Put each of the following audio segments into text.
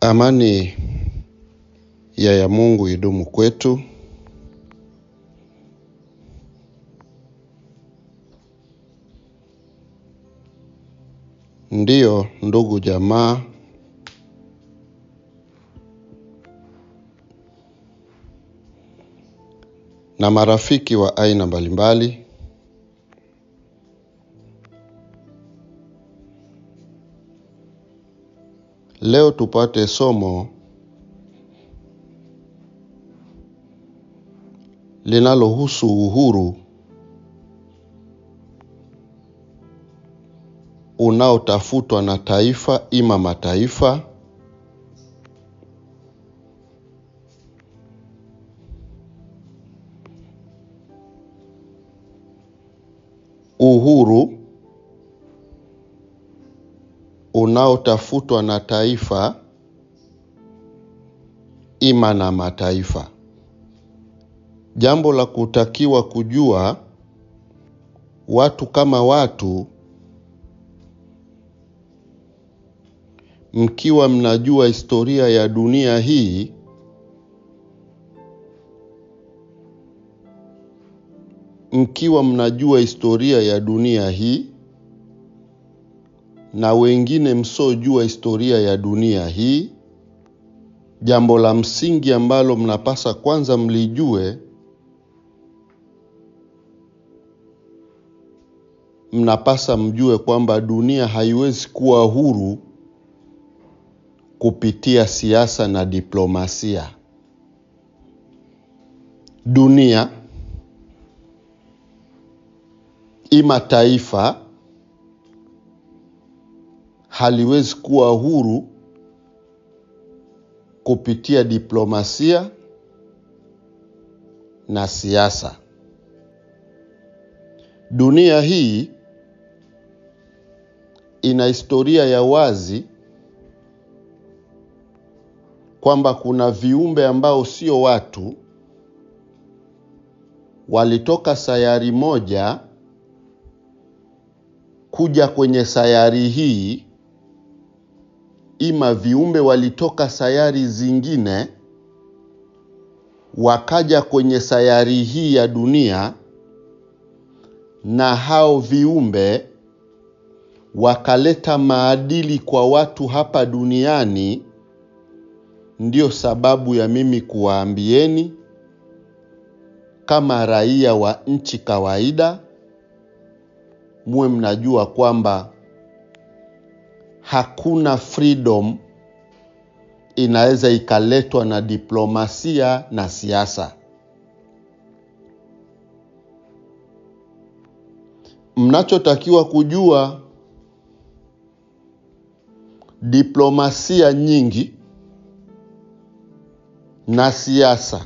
Amani ya Mungu idumu kwetu. Ndiyo, ndugu jamaa na marafiki wa aina mbalimbali, leo tupate somo linalohusu uhuru unaotafutwa na taifa ima mataifa, uhuru unaotafutwa na taifa ima na mataifa. Jambo la kutakiwa kujua, watu kama watu, mkiwa mnajua historia ya dunia hii, na wengine msojua historia ya dunia hii, jambo la msingi ambalo mnapasa kwanza mlijue, mnapasa mjue kwamba dunia haiwezi kuwa huru kupitia siasa na diplomasia. Dunia ima taifa haliwezi kuwa huru kupitia diplomasia na siasa. Dunia hii ina historia ya wazi kwamba kuna viumbe ambao sio watu walitoka sayari moja kuja kwenye sayari hii, ima viumbe walitoka sayari zingine wakaja kwenye sayari hii ya dunia, na hao viumbe wakaleta maadili kwa watu hapa duniani. Ndio sababu ya mimi kuwaambieni kama raia wa nchi kawaida, muwe mnajua kwamba hakuna freedom inaweza ikaletwa na diplomasia na siasa. Mnachotakiwa kujua, diplomasia nyingi na siasa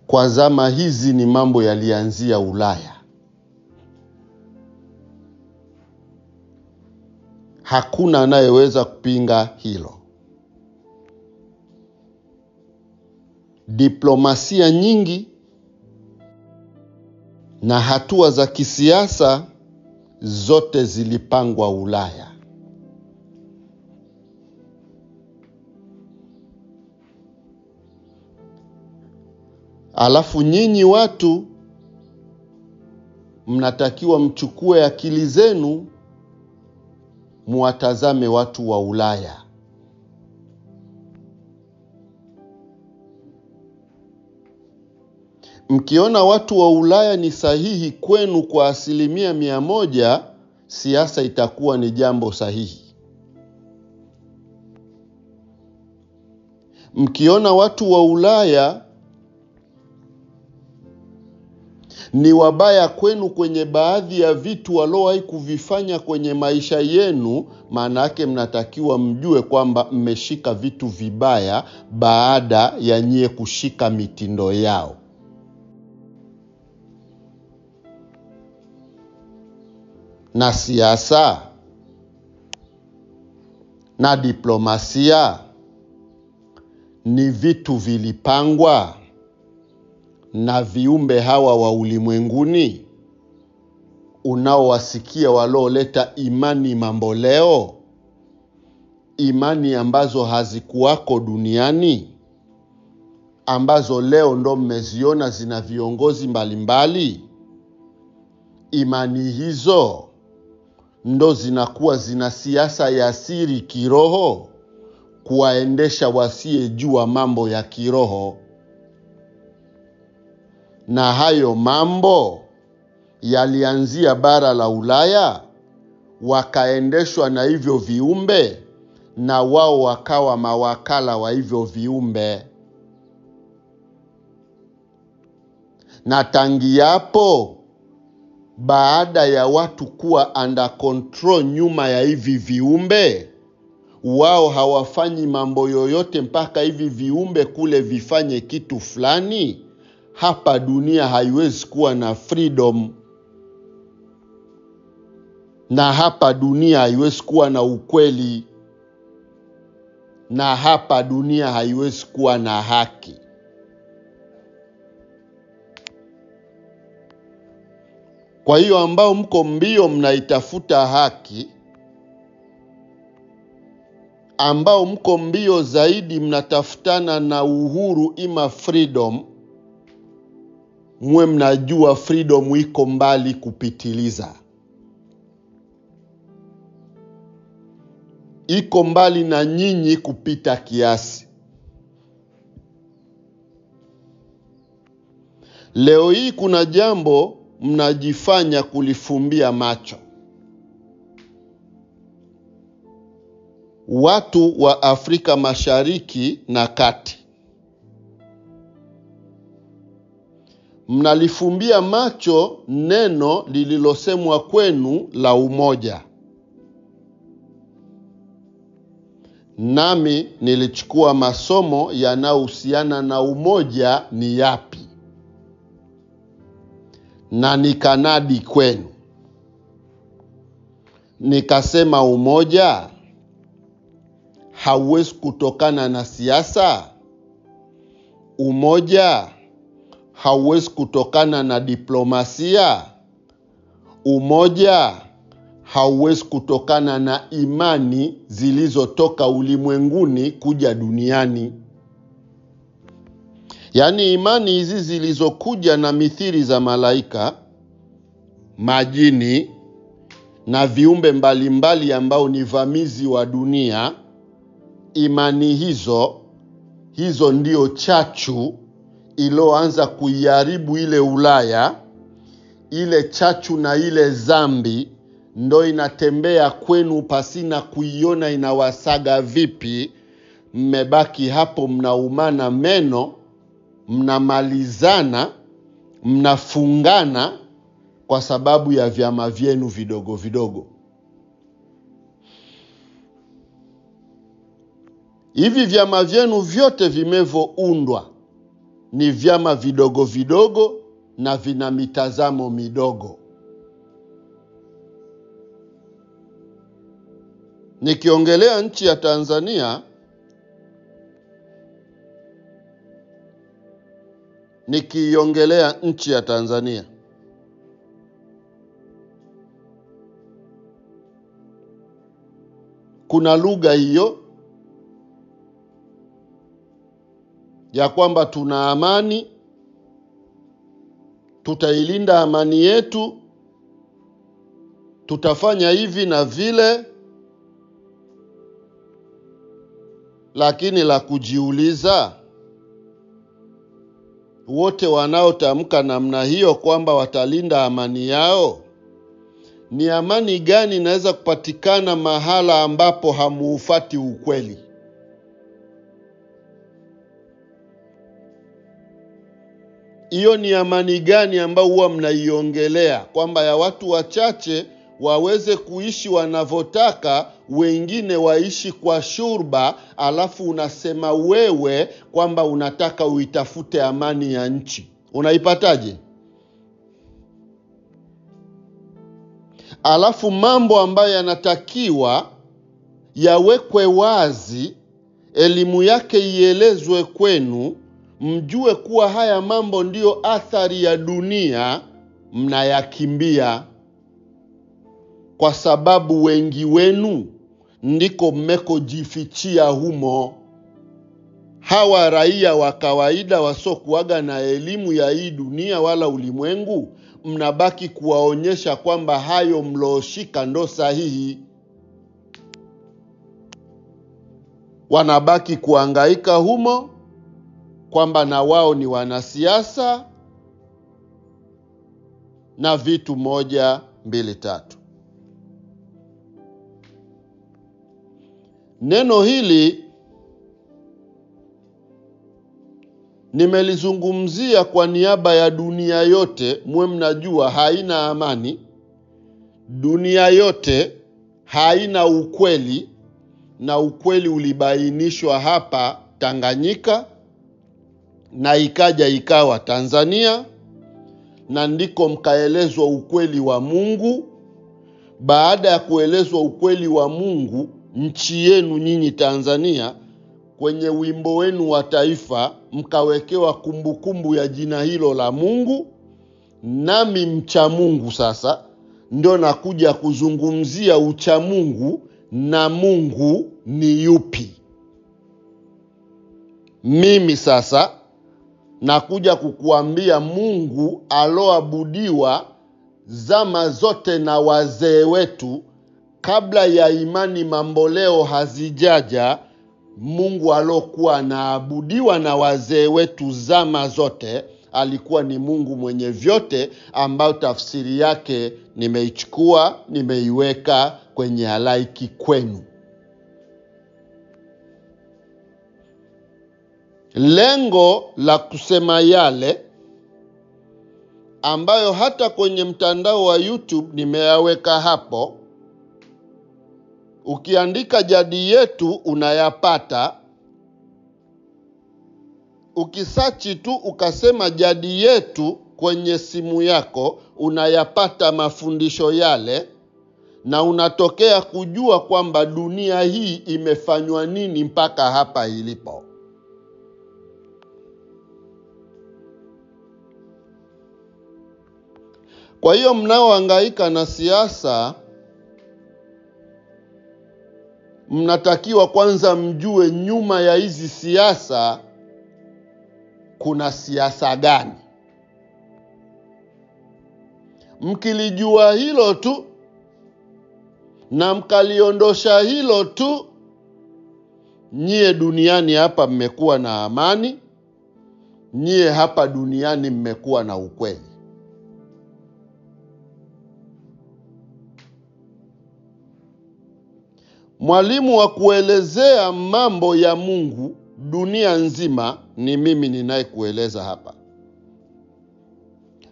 kwa zama hizi ni mambo yalianzia Ulaya. Hakuna anayeweza kupinga hilo. Diplomasia nyingi na hatua za kisiasa zote zilipangwa Ulaya. Alafu nyinyi watu mnatakiwa mchukue akili zenu muwatazame watu wa Ulaya. Mkiona watu wa Ulaya ni sahihi kwenu kwa 100%, siasa itakuwa ni jambo sahihi. Mkiona watu wa Ulaya ni wabaya kwenu kwenye baadhi ya vitu waliowahi kuvifanya kwenye maisha yenu, maana yake mnatakiwa mjue kwamba mmeshika vitu vibaya baada ya nyie kushika mitindo yao. Na siasa na diplomasia ni vitu vilipangwa na viumbe hawa wa ulimwenguni unaowasikia walioleta imani mambo leo. imani ambazo hazikuwako duniani, ambazo leo ndo mmeziona zina viongozi mbalimbali. Imani hizo ndo zinakuwa zina siasa ya siri kiroho, kuwaendesha wasiyejua mambo ya kiroho. Na hayo mambo yalianzia bara la Ulaya, wakaendeshwa na hivyo viumbe, na wao wakawa mawakala wa hivyo viumbe. Na tangi hapo, baada ya watu kuwa under control nyuma ya hivi viumbe, wao hawafanyi mambo yoyote mpaka hivi viumbe kule vifanye kitu fulani. Hapa dunia haiwezi kuwa na freedom, na hapa dunia haiwezi kuwa na ukweli, na hapa dunia haiwezi kuwa na haki. Kwa hiyo ambao mko mbio mnaitafuta haki, ambao mko mbio zaidi mnatafutana na uhuru ima freedom, mwe mnajua freedom iko mbali kupitiliza. Iko mbali na nyinyi kupita kiasi. Leo hii kuna jambo mnajifanya kulifumbia macho. Watu wa Afrika Mashariki na Kati, mnalifumbia macho neno lililosemwa kwenu la umoja. Nami nilichukua masomo yanayohusiana na umoja ni yapi, na nikanadi kwenu. Nikasema umoja hauwezi kutokana na siasa. Umoja hauwezi kutokana na diplomasia. Umoja hauwezi kutokana na imani zilizotoka ulimwenguni kuja duniani. Yaani imani hizi zilizokuja na mithili za malaika, majini na viumbe mbalimbali ambao ni vamizi wa dunia, imani hizo ndio chachu iliyoanza kuiharibu ile Ulaya. Ile chachu na ile zambi ndo inatembea kwenu pasina kuiona inawasaga vipi. Mmebaki hapo mnaumana meno, mnamalizana, mnafungana kwa sababu ya vyama vyenu vidogo vidogo. Hivi vyama vyenu vyote vimevoundwa ni vyama vidogo vidogo na vina mitazamo midogo. Nikiongelea nchi ya Tanzania, kuna lugha hiyo ya kwamba tuna amani, tutailinda amani yetu, tutafanya hivi na vile. Lakini la kujiuliza, wote wanaotamka namna hiyo kwamba watalinda amani yao, ni amani gani inaweza kupatikana mahala ambapo hamuufati ukweli? Hiyo ni amani gani ambao huwa mnaiongelea kwamba ya watu wachache waweze kuishi wanavotaka, wengine waishi kwa shurba, alafu unasema wewe kwamba unataka uitafute amani ya nchi? Unaipataje? Alafu mambo ambayo yanatakiwa yawekwe wazi, elimu yake ielezwe kwenu, mjue kuwa haya mambo ndiyo athari ya dunia, mnayakimbia. Kwa sababu wengi wenu ndiko mmekojifichia humo. Hawa raia wa kawaida wasokuaga na elimu ya hii dunia wala ulimwengu, mnabaki kuwaonyesha kwamba hayo mloshika ndo sahihi. Wanabaki kuhangaika humo kwamba na wao ni wanasiasa na vitu 1, 2, 3. Neno hili nimelizungumzia kwa niaba ya dunia yote. Mwe mnajua haina amani. Dunia yote haina ukweli, na ukweli ulibainishwa hapa Tanganyika na ikaja ikawa Tanzania, na ndiko mkaelezwa ukweli wa Mungu. Baada ya kuelezwa ukweli wa Mungu, nchi yenu nyinyi Tanzania, kwenye wimbo wenu wa taifa mkawekewa kumbukumbu ya jina hilo la Mungu. Nami mcha Mungu sasa ndio nakuja kuzungumzia ucha Mungu na Mungu ni yupi. Mimi sasa nakuja kukuambia Mungu aloabudiwa zama zote na wazee wetu kabla ya imani mamboleo hazijaja. Mungu alokuwa anaabudiwa na wazee wetu zama zote alikuwa ni Mungu mwenye vyote, ambao tafsiri yake nimeichukua, nimeiweka kwenye halaiki kwenu. Lengo la kusema yale ambayo hata kwenye mtandao wa YouTube nimeyaweka hapo. Ukiandika jadi yetu unayapata. Ukisachi tu ukasema jadi yetu kwenye simu yako unayapata mafundisho yale, na unatokea kujua kwamba dunia hii imefanywa nini mpaka hapa ilipo. Kwa hiyo mnaohangaika na siasa, mnatakiwa kwanza mjue nyuma ya hizi siasa kuna siasa gani. Mkilijua hilo tu na mkaliondosha hilo tu, nyie duniani hapa mmekuwa na amani, nyie hapa duniani mmekuwa na ukweli. Mwalimu wa kuelezea mambo ya Mungu dunia nzima ni mimi ninayekueleza hapa.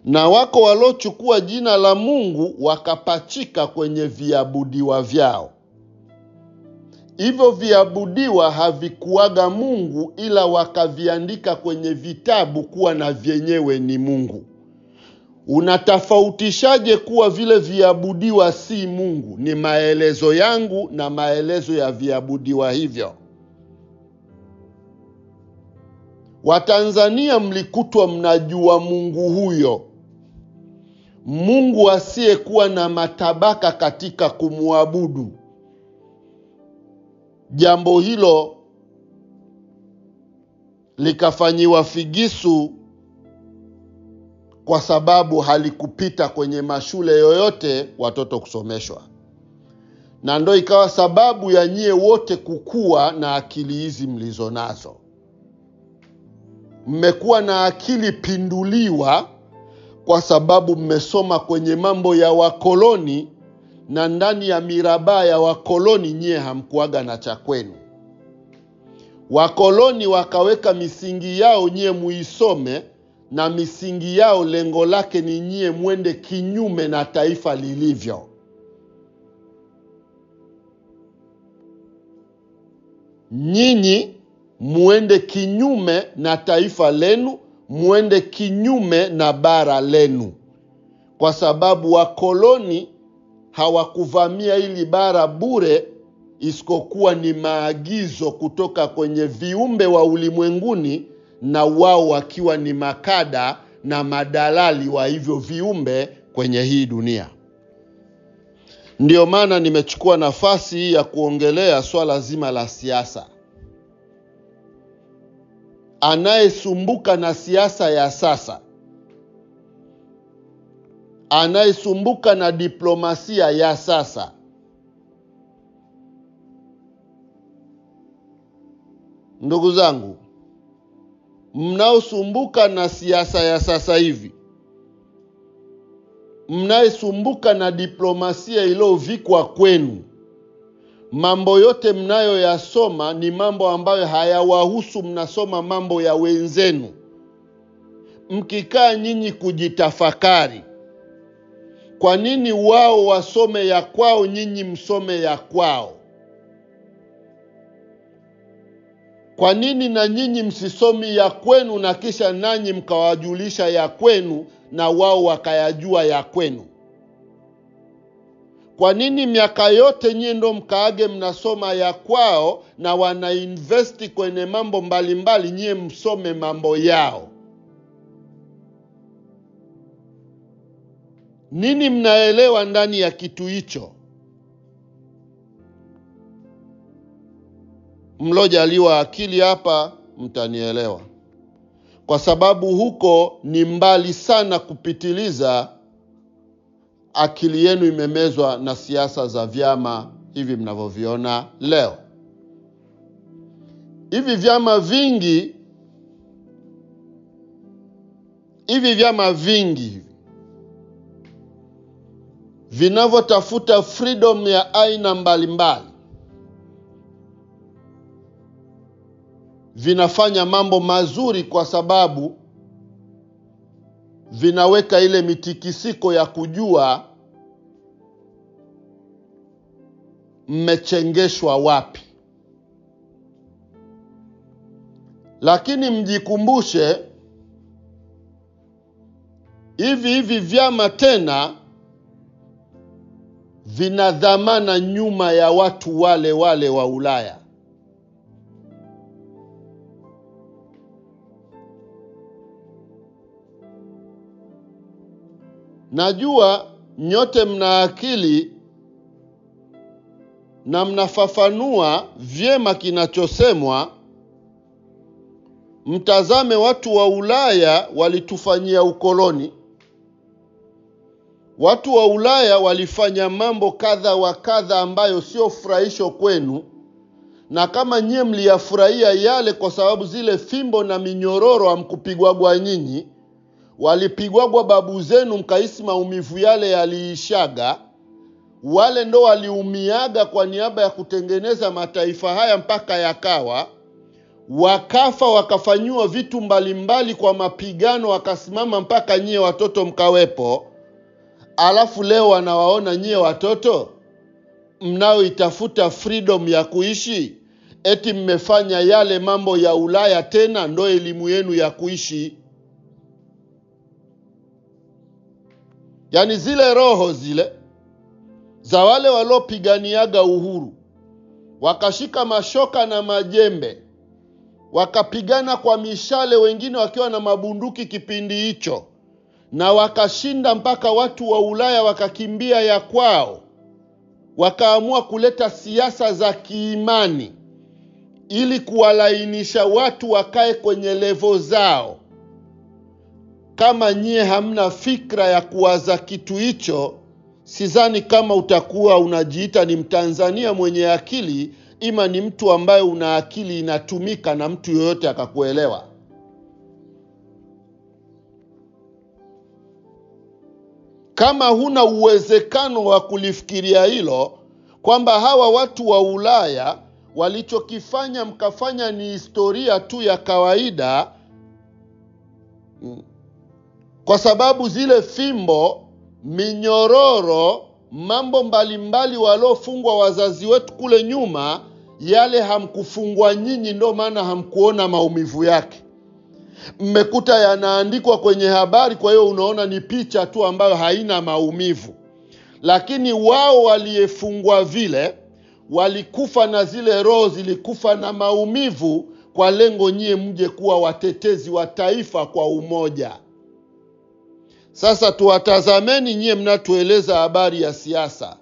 Na wako walochukua jina la Mungu wakapachika kwenye viabudiwa vyao. Hivyo viabudiwa havikuwaga Mungu, ila wakaviandika kwenye vitabu kuwa na vyenyewe ni Mungu. Unatofautishaje kuwa vile viabudiwa si Mungu? Ni maelezo yangu na maelezo ya viabudiwa hivyo. Watanzania mlikutwa mnajua Mungu huyo, Mungu asiyekuwa na matabaka katika kumwabudu. Jambo hilo likafanyiwa figisu kwa sababu halikupita kwenye mashule yoyote watoto kusomeshwa. Na ndo ikawa sababu ya nyie wote kukua na akili hizi mlizo nazo. Mmekuwa na akili pinduliwa kwa sababu mmesoma kwenye mambo ya wakoloni, na ndani ya miraba ya wakoloni nyie hamkuaga na cha kwenu. Wakoloni wakaweka misingi yao nyie muisome, na misingi yao lengo lake ni nyie mwende kinyume na taifa lilivyo. Nyinyi muende kinyume na taifa lenu, muende kinyume na bara lenu. Kwa sababu wakoloni hawakuvamia hili bara bure, isikokuwa ni maagizo kutoka kwenye viumbe wa ulimwenguni, na wao wakiwa ni makada na madalali wa hivyo viumbe kwenye hii dunia. Ndio maana nimechukua nafasi hii ya kuongelea swala zima la siasa. Anayesumbuka na siasa ya sasa, anayesumbuka na diplomasia ya sasa, ndugu zangu, mnaosumbuka na siasa ya sasa hivi, mnayesumbuka na diplomasia iliyovikwa kwenu, mambo yote mnayoyasoma ni mambo ambayo hayawahusu. Mnasoma mambo ya wenzenu. Mkikaa nyinyi kujitafakari, kwa nini wao wasome ya kwao, nyinyi msome ya kwao? Kwa nini na nyinyi msisomi ya kwenu na kisha nanyi mkawajulisha ya kwenu na wao wakayajua ya kwenu? Kwa nini miaka yote nyinyi ndo mkaage mnasoma ya kwao na wanainvesti kwenye mambo mbalimbali, nyinyi msome mambo yao? Nini mnaelewa ndani ya kitu hicho? Mlojaliwa akili hapa mtanielewa, kwa sababu huko ni mbali sana kupitiliza. Akili yenu imemezwa na siasa za vyama hivi mnavyoviona leo. Hivi vyama vingi vinavyotafuta freedom ya aina mbalimbali vinafanya mambo mazuri, kwa sababu vinaweka ile mitikisiko ya kujua mmechengeshwa wapi. Lakini mjikumbushe, hivi vyama tena vina dhamana nyuma ya watu wale wa Ulaya. Najua nyote mna akili na mnafafanua vyema kinachosemwa. Mtazame, watu wa Ulaya walitufanyia ukoloni. Watu wa Ulaya walifanya mambo kadha wa kadha ambayo sio furahisho kwenu, na kama nyie mliyafurahia yale kwa sababu zile fimbo na minyororo hamkupigwagwa nyinyi, walipigwagwa babu zenu, mkahisi maumivu yale yaliishaga. Wale ndo waliumiaga kwa niaba ya kutengeneza mataifa haya mpaka yakawa, wakafa, wakafanywa vitu mbalimbali kwa mapigano, wakasimama mpaka nyie watoto mkawepo. Alafu leo wanawaona nyie watoto mnaoitafuta freedom ya kuishi, eti mmefanya yale mambo ya Ulaya tena ndo elimu yenu ya kuishi. Yani zile roho zile za wale walopiganiaga uhuru, wakashika mashoka na majembe, wakapigana kwa mishale, wengine wakiwa na mabunduki kipindi hicho, na wakashinda mpaka watu wa Ulaya wakakimbia ya kwao. Wakaamua kuleta siasa za kiimani ili kuwalainisha watu wakae kwenye levo zao. Kama nyie hamna fikra ya kuwaza kitu hicho, sidhani kama utakuwa unajiita ni Mtanzania mwenye akili, ima ni mtu ambaye una akili inatumika na mtu yoyote akakuelewa. Kama huna uwezekano wa kulifikiria hilo, kwamba hawa watu wa Ulaya walichokifanya mkafanya ni historia tu ya kawaida, kwa sababu zile fimbo, minyororo, mambo mbalimbali walofungwa wazazi wetu kule nyuma, yale hamkufungwa nyinyi, ndo maana hamkuona maumivu yake. Mmekuta yanaandikwa kwenye habari, kwa hiyo unaona ni picha tu ambayo haina maumivu. Lakini wao waliyefungwa vile, walikufa na zile roho zilikufa na maumivu, kwa lengo nyie mje kuwa watetezi wa taifa kwa umoja. Sasa tuwatazameni nyie mnatueleza habari ya siasa.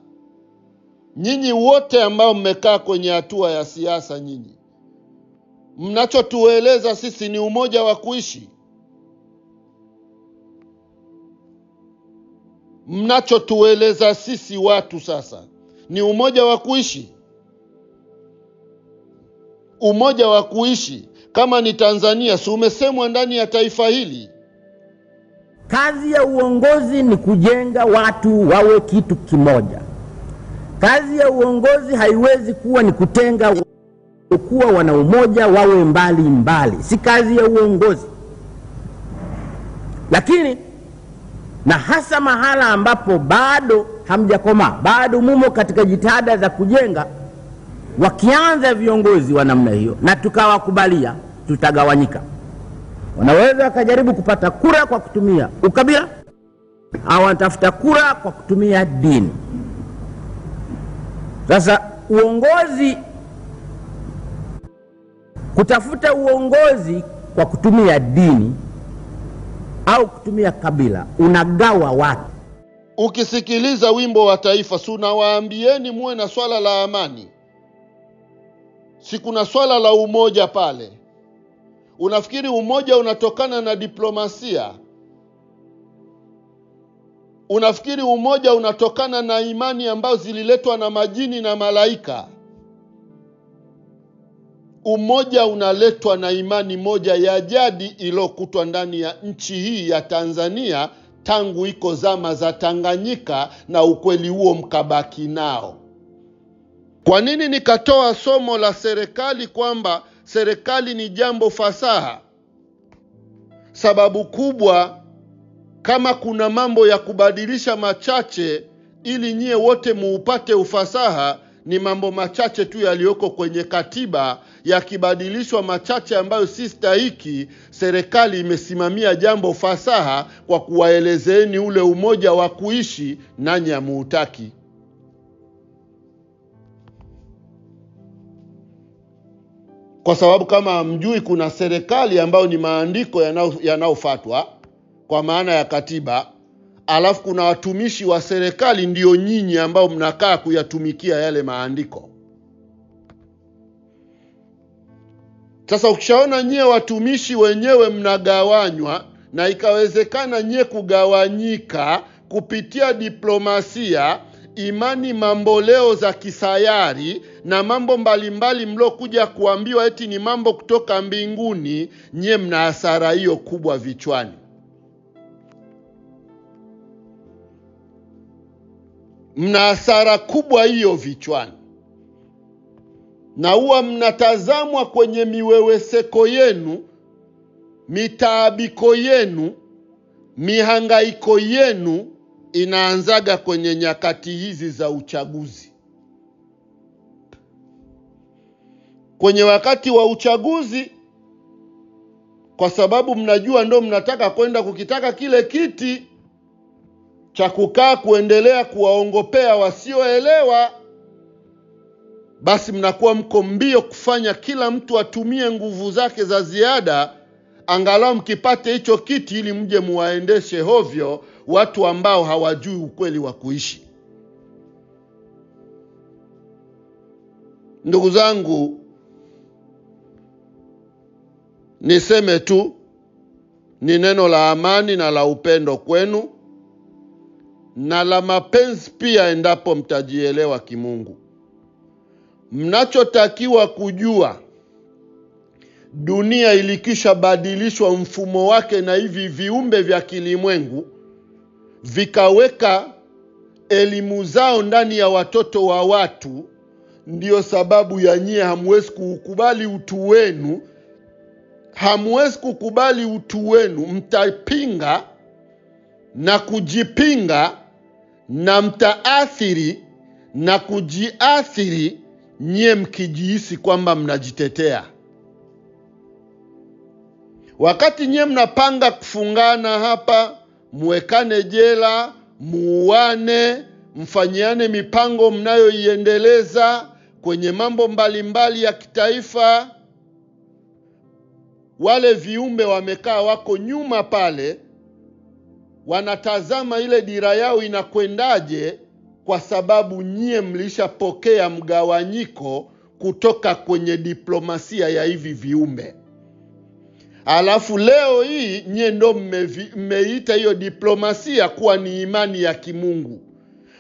Nyinyi wote ambao mmekaa kwenye hatua ya siasa, nyinyi mnachotueleza sisi ni umoja wa kuishi. Mnachotueleza sisi watu sasa ni umoja wa kuishi. Umoja wa kuishi kama ni Tanzania, si umesemwa ndani ya taifa hili? Kazi ya uongozi ni kujenga watu wawe kitu kimoja. Kazi ya uongozi haiwezi kuwa ni kutenga kuwa wana umoja wawe mbali mbali. Si kazi ya uongozi. Lakini na hasa mahala ambapo bado hamjakoma, bado mumo katika jitihada za kujenga, wakianza viongozi wa namna hiyo na tukawakubalia, tutagawanyika. Wanaweza wakajaribu kupata kura kwa kutumia ukabila, au wanatafuta kura kwa kutumia dini. Sasa uongozi, kutafuta uongozi kwa kutumia dini au kutumia kabila, unagawa watu. Ukisikiliza wimbo wa taifa, si unawaambieni muwe na swala la amani? Si kuna swala la umoja pale? Unafikiri umoja unatokana na diplomasia? Unafikiri umoja unatokana na imani ambazo zililetwa na majini na malaika? Umoja unaletwa na imani moja ya jadi iliyokutwa ndani ya nchi hii ya Tanzania tangu iko zama za Tanganyika, na ukweli huo mkabaki nao. Kwa nini nikatoa somo la serikali kwamba serikali ni jambo fasaha? Sababu kubwa, kama kuna mambo ya kubadilisha machache ili nyie wote muupate ufasaha, ni mambo machache tu yaliyoko kwenye katiba. Yakibadilishwa machache ambayo si stahiki, serikali imesimamia jambo fasaha kwa kuwaelezeeni ule umoja wa kuishi, nanyi hamuutaki. Kwa sababu kama hamjui, kuna serikali ambayo ni maandiko yanayofuatwa kwa maana ya katiba, alafu kuna watumishi wa serikali, ndio nyinyi ambao mnakaa kuyatumikia yale maandiko. Sasa ukishaona nyie watumishi wenyewe mnagawanywa, na ikawezekana nyie kugawanyika kupitia diplomasia, imani mamboleo za kisayari na mambo mbalimbali mlokuja kuambiwa eti ni mambo kutoka mbinguni, nyie mna hasara hiyo kubwa vichwani. Mna hasara kubwa hiyo vichwani. Na huwa mnatazamwa kwenye miweweseko yenu, mitaabiko yenu, mihangaiko yenu inaanzaga kwenye nyakati hizi za uchaguzi. Kwenye wakati wa uchaguzi, kwa sababu mnajua ndo mnataka kwenda kukitaka kile kiti cha kukaa kuendelea kuwaongopea wasioelewa, basi mnakuwa mko mbio kufanya kila mtu atumie nguvu zake za ziada, angalau mkipate hicho kiti ili mje muwaendeshe hovyo watu ambao hawajui ukweli wa kuishi. Ndugu zangu, niseme tu ni neno la amani na la upendo kwenu, na la mapenzi pia endapo mtajielewa kimungu. Mnachotakiwa kujua, dunia ilikisha badilishwa mfumo wake na hivi viumbe vya kilimwengu, vikaweka elimu zao ndani ya watoto wa watu. Ndiyo sababu ya nyie hamwezi kukubali utu wenu. Hamwezi kukubali utu wenu, mtapinga na kujipinga, na mtaathiri na kujiathiri, nyie mkijihisi kwamba mnajitetea. Wakati nyie mnapanga kufungana hapa, muwekane jela, muuane, mfanyiane mipango mnayoiendeleza kwenye mambo mbalimbali ya kitaifa, wale viumbe wamekaa wako nyuma pale, wanatazama ile dira yao inakwendaje, kwa sababu nyie mlishapokea mgawanyiko kutoka kwenye diplomasia ya hivi viumbe. Alafu leo hii nyie ndo mmeita hiyo diplomasia kuwa ni imani ya kimungu.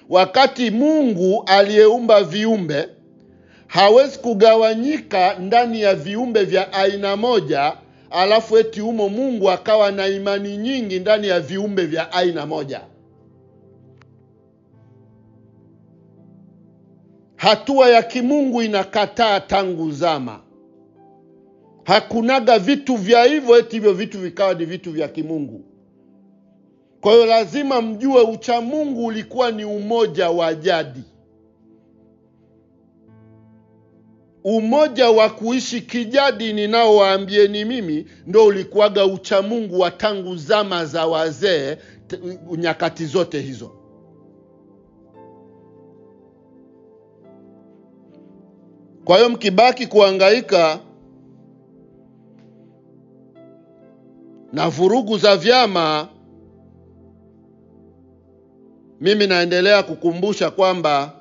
Wakati Mungu aliyeumba viumbe hawezi kugawanyika ndani ya viumbe vya aina moja, alafu eti humo Mungu akawa na imani nyingi ndani ya viumbe vya aina moja. Hatua ya kimungu inakataa tangu zama. Hakunaga vitu vya hivyo eti hivyo vitu vikawa ni vitu vya kimungu. Kwa hiyo lazima mjue uchamungu ulikuwa ni umoja wa jadi. Umoja wa kuishi kijadi ninaowaambieni mimi ndo ulikuwaga uchamungu wa tangu zama za wazee nyakati zote hizo. Kwa hiyo mkibaki kuhangaika na vurugu za vyama, mimi naendelea kukumbusha kwamba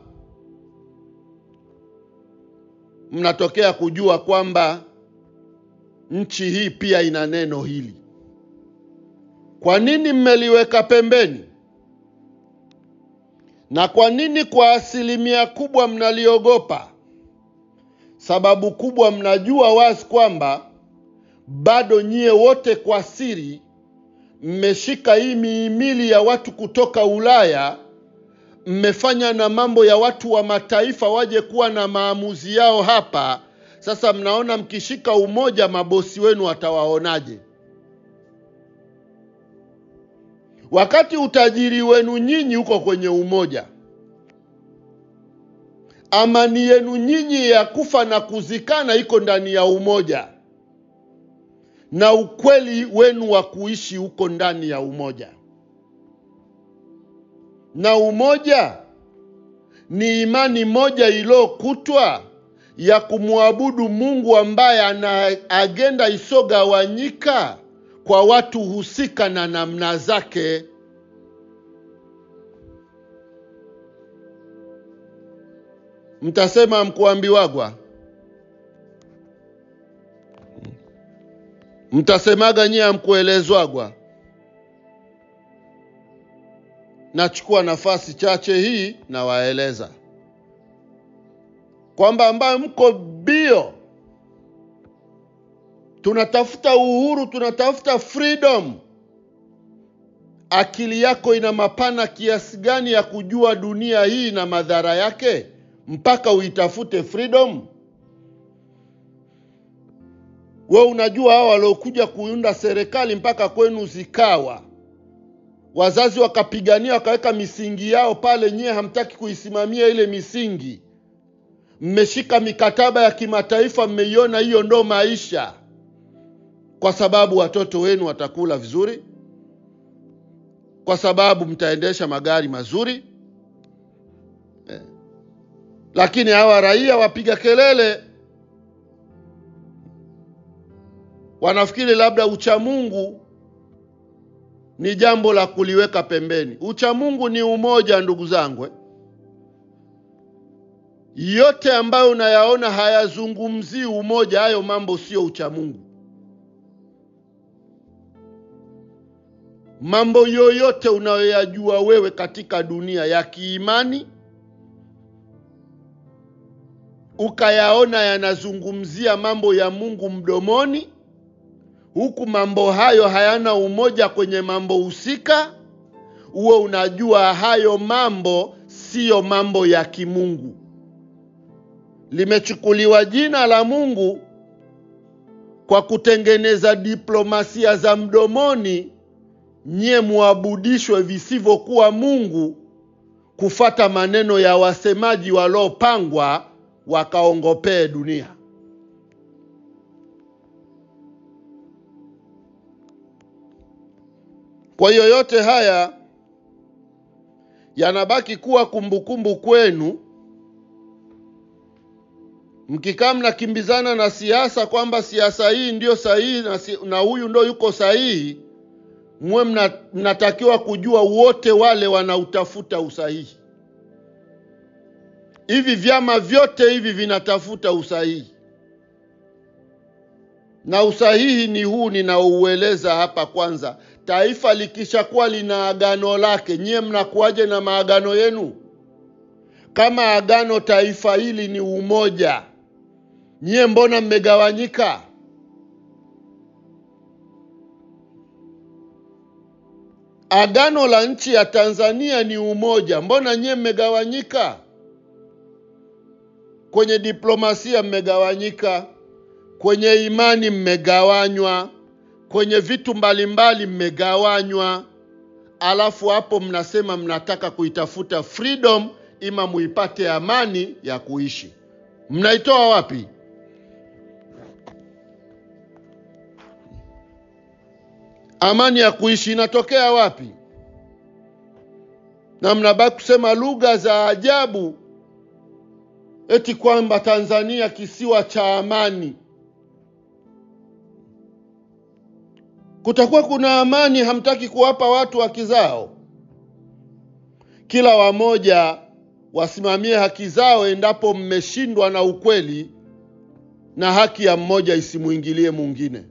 mnatokea kujua kwamba nchi hii pia ina neno hili. Kwa nini mmeliweka pembeni? Na kwa nini kwa asilimia kubwa mnaliogopa? Sababu kubwa, mnajua wazi kwamba bado nyie wote kwa siri mmeshika hii mihimili ya watu kutoka Ulaya, mmefanya na mambo ya watu wa mataifa waje kuwa na maamuzi yao hapa. Sasa mnaona mkishika umoja mabosi wenu watawaonaje? Wakati utajiri wenu nyinyi uko kwenye umoja, amani yenu nyinyi ya kufa na kuzikana iko ndani ya umoja, na ukweli wenu wa kuishi uko ndani ya umoja. Na umoja ni imani moja iliyokutwa ya kumwabudu Mungu ambaye ana agenda isogawanyika kwa watu husika na namna zake. Mtasema mkuambiwagwa? Mtasemaga nyie mkuelezwagwa? Nachukua nafasi chache hii na waeleza kwamba ambayo mko bio, tunatafuta uhuru, tunatafuta freedom. Akili yako ina mapana kiasi gani ya kujua dunia hii na madhara yake mpaka uitafute freedom? Wewe unajua hao waliokuja kuunda serikali mpaka kwenu zikawa, wazazi wakapigania wakaweka misingi yao pale, nyie hamtaki kuisimamia ile misingi. Mmeshika mikataba ya kimataifa, mmeiona hiyo ndo maisha. Kwa sababu watoto wenu watakula vizuri, kwa sababu mtaendesha magari mazuri. Lakini hawa raia wapiga kelele, wanafikiri labda uchamungu ni jambo la kuliweka pembeni. Uchamungu ni umoja, ndugu zangu. Yote ambayo unayaona hayazungumzi umoja, hayo mambo sio uchamungu. Mambo yoyote unayoyajua wewe katika dunia ya kiimani ukayaona yanazungumzia mambo ya Mungu mdomoni, huku mambo hayo hayana umoja kwenye mambo husika, uwe unajua hayo mambo siyo mambo ya kimungu. Limechukuliwa jina la Mungu kwa kutengeneza diplomasia za mdomoni, nyie muabudishwe visivyokuwa Mungu, kufata maneno ya wasemaji waliopangwa wakaongopee dunia. Kwa hiyo yote haya yanabaki kuwa kumbukumbu kwenu. Mkikaa mnakimbizana na siasa kwamba siasa hii ndio sahihi na huyu ndio yuko sahihi, mwe mnatakiwa kujua wote wale wanautafuta usahihi. Hivi vyama vyote hivi vinatafuta usahihi, na usahihi ni huu ninaoueleza hapa. Kwanza, taifa likishakuwa lina agano lake, nyie mnakuaje na maagano yenu? Kama agano taifa hili ni umoja, nyie mbona mmegawanyika? Agano la nchi ya Tanzania ni umoja, mbona nyie mmegawanyika? Kwenye diplomasia mmegawanyika, kwenye imani mmegawanywa, kwenye vitu mbalimbali mmegawanywa. Alafu hapo mnasema mnataka kuitafuta freedom, ima muipate amani ya kuishi. Mnaitoa wapi? Amani ya kuishi inatokea wapi? Na mnabaki kusema lugha za ajabu eti kwamba Tanzania kisiwa cha amani. Kutakuwa kuna amani, hamtaki kuwapa watu haki zao. Kila wamoja wasimamie haki zao endapo mmeshindwa na ukweli, na haki ya mmoja isimuingilie mwingine.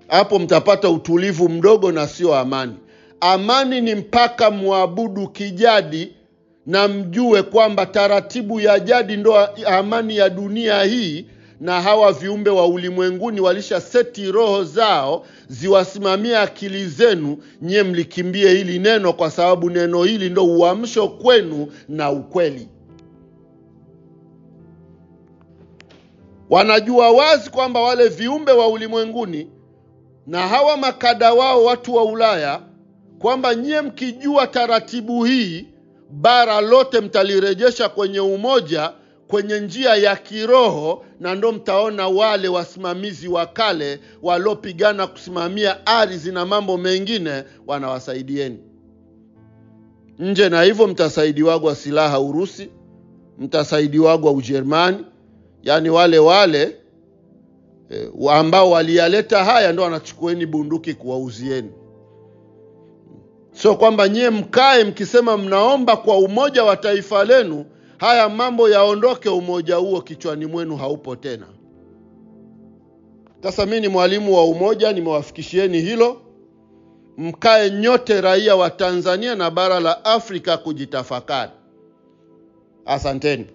Hapo mtapata utulivu mdogo na sio amani. Amani ni mpaka muabudu kijadi na mjue kwamba taratibu ya jadi ndo amani ya dunia hii, na hawa viumbe wa ulimwenguni walisha seti roho zao ziwasimamia akili zenu. Nyie mlikimbie hili neno kwa sababu neno hili ndo uamsho kwenu na ukweli. Wanajua wazi kwamba wale viumbe wa ulimwenguni na hawa makada wao watu wa Ulaya, kwamba nyie mkijua taratibu hii, bara lote mtalirejesha kwenye umoja, kwenye njia ya kiroho, na ndo mtaona wale wasimamizi wa kale walopigana kusimamia ardhi na mambo mengine wanawasaidieni. Nje na hivyo mtasaidiwagwa silaha Urusi, mtasaidiwagwa Ujerumani, yani wale ambao waliyaleta haya ndo wanachukueni bunduki kuwauzieni. Sio kwamba nyie mkae mkisema mnaomba kwa umoja wa taifa lenu, haya mambo yaondoke, umoja huo kichwani mwenu haupo tena. Sasa mimi ni mwalimu wa umoja, nimewafikishieni hilo. Mkae nyote raia wa Tanzania na bara la Afrika kujitafakari. Asanteni.